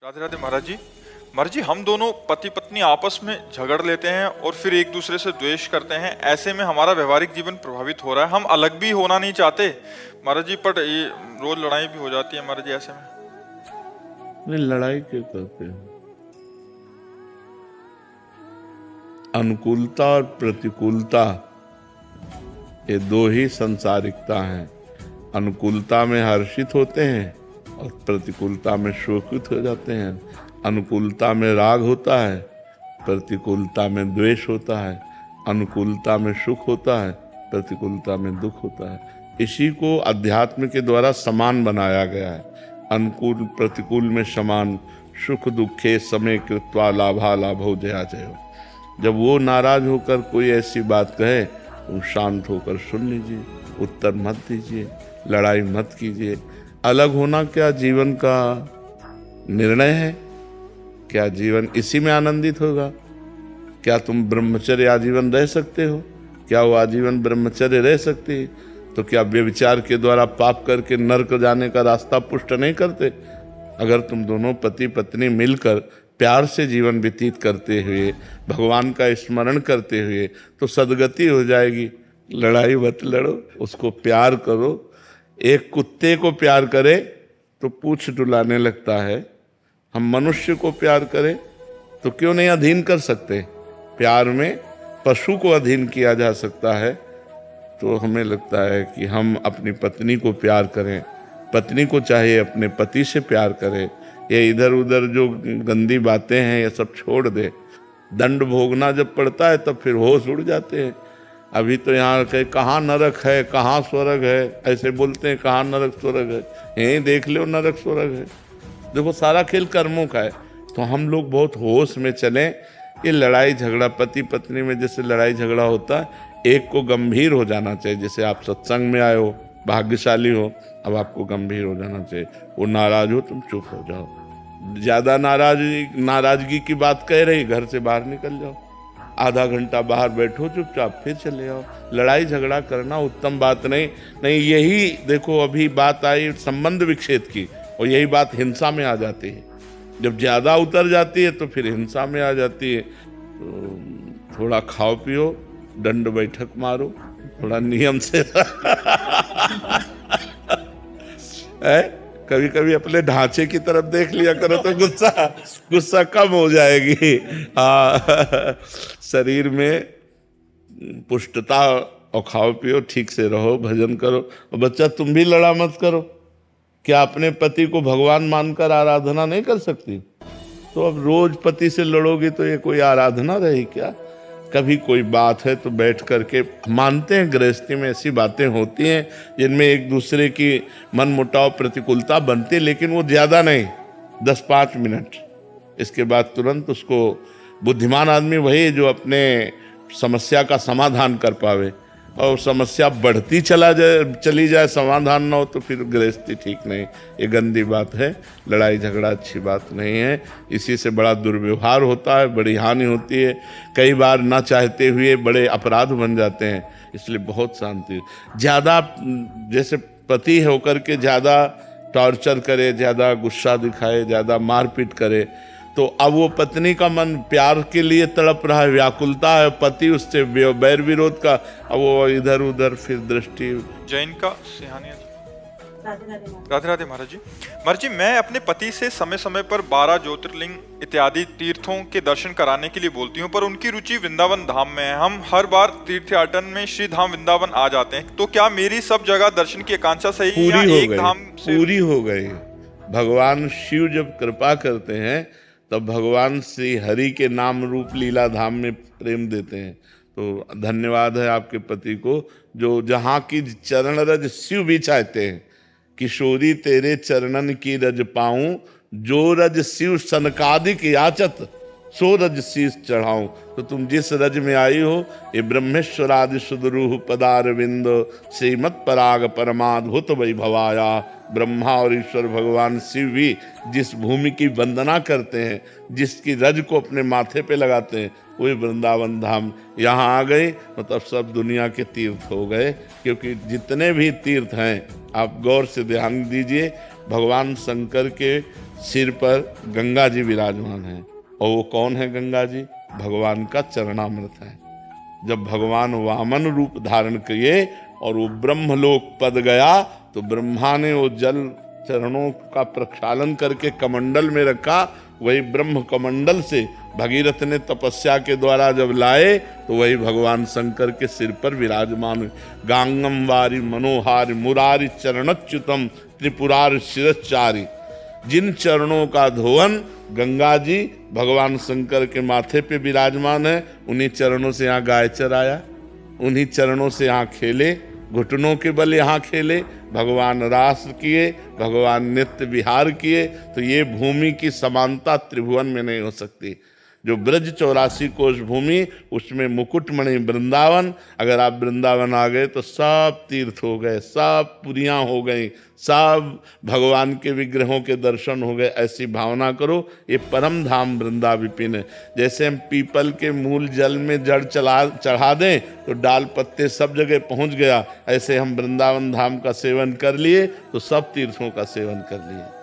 राधे राधे महाराज जी। महाराज जी, हम दोनों पति पत्नी आपस में झगड़ लेते हैं और फिर एक दूसरे से द्वेष करते हैं। ऐसे में हमारा व्यवहारिक जीवन प्रभावित हो रहा है। हम अलग भी होना नहीं चाहते महाराज जी, पर ये रोज लड़ाई भी हो जाती है महाराज जी। ऐसे में नहीं, लड़ाई क्यों करते हो? अनुकूलता और प्रतिकूलता ये दो ही संसारिकता हैं। अनुकूलता में हर्षित होते हैं और प्रतिकूलता में शोकित हो जाते हैं। अनुकूलता में राग होता है, प्रतिकूलता में द्वेष होता है। अनुकूलता में सुख होता है, प्रतिकूलता में दुख होता है। इसी को अध्यात्म के द्वारा समान बनाया गया है। अनुकूल प्रतिकूल में समान, सुख दुखे समय कृत्वा लाभा लाभो जया जयो। जब वो नाराज होकर कोई ऐसी बात कहे तो शांत होकर सुन लीजिए, उत्तर मत दीजिए, लड़ाई मत कीजिए। अलग होना क्या जीवन का निर्णय है? क्या जीवन इसी में आनंदित होगा? क्या तुम ब्रह्मचर्य आजीवन रह सकते हो? क्या वो आजीवन ब्रह्मचर्य रह सकती है? तो क्या व्यभिचार के द्वारा पाप करके नरक जाने का रास्ता पुष्ट नहीं करते? अगर तुम दोनों पति पत्नी मिलकर प्यार से जीवन व्यतीत करते हुए, भगवान का स्मरण करते हुए, तो सदगति हो जाएगी। लड़ाई मत लड़ो, उसको प्यार करो। एक कुत्ते को प्यार करे तो पूंछ डुलाने लगता है, हम मनुष्य को प्यार करें तो क्यों नहीं अधीन कर सकते? प्यार में पशु को अधीन किया जा सकता है। तो हमें लगता है कि हम अपनी पत्नी को प्यार करें, पत्नी को चाहे अपने पति से प्यार करें। ये इधर उधर जो गंदी बातें हैं ये सब छोड़ दे। दंड भोगना जब पड़ता है तब फिर होश उड़ जाते हैं। अभी तो यहाँ कहे कहाँ नरक है, कहाँ स्वर्ग है, ऐसे बोलते हैं कहाँ नरक स्वर्ग है। यहीं देख लो नरक स्वर्ग है। देखो, सारा खेल कर्मों का है। तो हम लोग बहुत होश में चलें। ये लड़ाई झगड़ा पति पत्नी में जैसे लड़ाई झगड़ा होता है, एक को गंभीर हो जाना चाहिए। जैसे आप सत्संग में आए हो, भाग्यशाली हो, अब आपको गंभीर हो जाना चाहिए। वो नाराज हो, तुम चुप हो जाओ। ज़्यादा नाराजगी की बात कह रही, घर से बाहर निकल जाओ। आधा घंटा बाहर बैठो चुपचाप, फिर चले आओ। लड़ाई झगड़ा करना उत्तम बात नहीं। यही देखो, अभी बात आई संबंध विच्छेद की, और यही बात हिंसा में आ जाती है। जब ज़्यादा उतर जाती है तो फिर हिंसा में आ जाती है। तो थोड़ा खाओ पियो, दंड बैठक मारो, थोड़ा नियम से है। कभी कभी अपने ढांचे की तरफ देख लिया करो तो गुस्सा कम हो जाएगी। शरीर में पुष्टता, और खाओ पियो, ठीक से रहो, भजन करो। और बच्चा, तुम भी लड़ा मत करो। क्या अपने पति को भगवान मानकर आराधना नहीं कर सकती? तो अब रोज पति से लड़ोगी तो ये कोई आराधना रही क्या? कभी कोई बात है तो बैठ करके मानते हैं। गृहस्थी में ऐसी बातें होती हैं जिनमें एक दूसरे की मन मुटाव प्रतिकूलता बनती है, लेकिन वो ज़्यादा नहीं, 10-5 मिनट। इसके बाद तुरंत उसको, बुद्धिमान आदमी वही जो अपने समस्या का समाधान कर पावे। और समस्या बढ़ती चली जाए, समाधान ना हो, तो फिर गृहस्थी ठीक नहीं। ये गंदी बात है। लड़ाई झगड़ा अच्छी बात नहीं है। इसी से बड़ा दुर्व्यवहार होता है, बड़ी हानि होती है। कई बार ना चाहते हुए बड़े अपराध बन जाते हैं। इसलिए बहुत शांति। ज़्यादा जैसे पति होकर के ज़्यादा टॉर्चर करे, ज़्यादा गुस्सा दिखाए, ज़्यादा मारपीट करे, तो अब वो पत्नी का मन प्यार के लिए तड़प रहा है, व्याकुलता है। पति उससे बैर विरोध का, अब वो इधर उधर फिर दृष्टि। जैन का सिहानिया। राधे राधे महाराज जी। महाराज जी, मैं अपने पति से समय समय पर 12 ज्योतिर्लिंग इत्यादि तीर्थों के दर्शन कराने के लिए बोलती हूँ, पर उनकी रुचि वृंदावन धाम में है। हम हर बार तीर्थयाटन में श्री धाम वृंदावन आ जाते हैं। तो क्या मेरी सब जगह दर्शन की आकांक्षा सही है या एक धाम से? पूरी हो गई। भगवान शिव जब कृपा करते हैं तब भगवान श्री हरि के नाम रूप लीला धाम में प्रेम देते हैं। तो धन्यवाद है आपके पति को, जो जहाँ की चरण रज शिव भी चाहते हैं। किशोरी तेरे चरणन की रज पाऊं, जो रज शिव सनकादिक याचत, सो रज शीस चढ़ाऊं। तो तुम जिस रज में आई हो, ये ब्रह्मेश्वरादि सुदरूह पदारविंद श्रीमत् पराग परमाद्भुत वैभवाया। ब्रह्मा और ईश्वर भगवान शिव भी जिस भूमि की वंदना करते हैं, जिसकी रज को अपने माथे पे लगाते हैं, वही वृंदावन धाम। यहाँ आ गए मतलब सब दुनिया के तीर्थ हो गए। क्योंकि जितने भी तीर्थ हैं, आप गौर से ध्यान दीजिए, भगवान शंकर के सिर पर गंगा जी विराजमान हैं। और वो कौन है गंगा जी? भगवान का चरणामृत है। जब भगवान वामन रूप धारण किए और वो ब्रह्मलोक पद गया, तो ब्रह्मा ने वो जल चरणों का प्रक्षालन करके कमंडल में रखा। वही ब्रह्म कमंडल से भगीरथ ने तपस्या के द्वारा जब लाए, तो वही भगवान शंकर के सिर पर विराजमान हुए। गांगम वारी मनोहारी मुरारी चरणच्युतम त्रिपुरार शिरचारी। जिन चरणों का धोवन गंगा जी भगवान शंकर के माथे पे विराजमान है, उन्हीं चरणों से यहाँ गाय चराया, उन्हीं चरणों से यहाँ खेले, घुटनों के बल यहाँ खेले, भगवान रास किए, भगवान नित्य विहार किए। तो ये भूमि की समानता त्रिभुवन में नहीं हो सकती। जो ब्रज 84 कोष भूमि, उसमें मुकुटमणि वृंदावन। अगर आप वृंदावन आ गए तो सब तीर्थ हो गए, सब पुरियां हो गई, सब भगवान के विग्रहों के दर्शन हो गए। ऐसी भावना करो। ये परम धाम वृंदा विपिन है। जैसे हम पीपल के मूल जल में जड़ चढ़ा दें तो डाल पत्ते सब जगह पहुंच गया, ऐसे हम वृंदावन धाम का सेवन कर लिए तो सब तीर्थों का सेवन कर लिए।